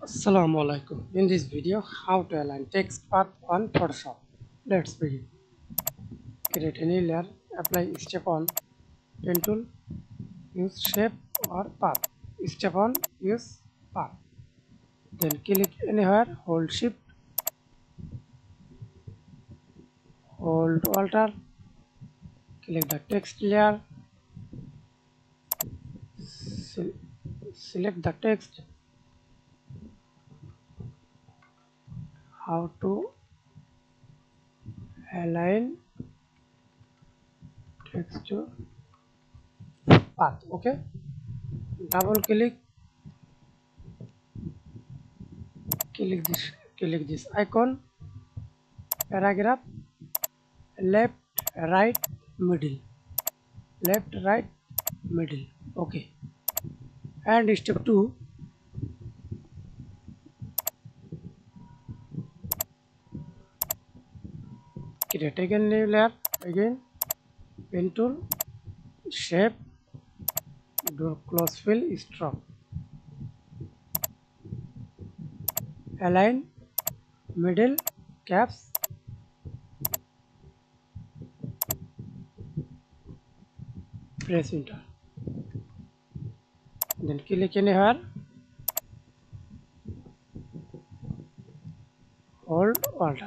Assalamu Walaikum. In this video, how to align text path on Photoshop. Let's begin. Create a new layer, apply step on pen tool, use shape or path. Step on, use path. Then click anywhere, hold shift, hold Alt, click the text layer, select the text. How to align text to path. Okay. Double click this icon, paragraph, left, right, middle, left, right, middle. Okay. And step 2, create again new layer, again pen tool, shape, do close fill, stroke, align, middle, caps, press enter. Then click anywhere, hold Alt.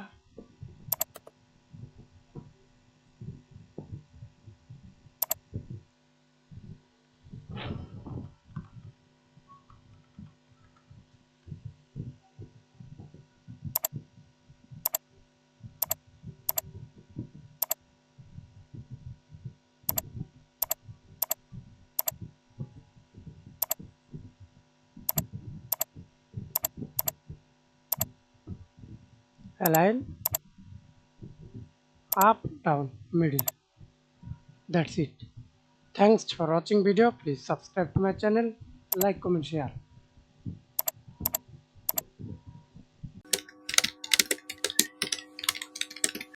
Align, up, down, middle. That's it. Thanks for watching video. Please subscribe to my channel, like, comment, share.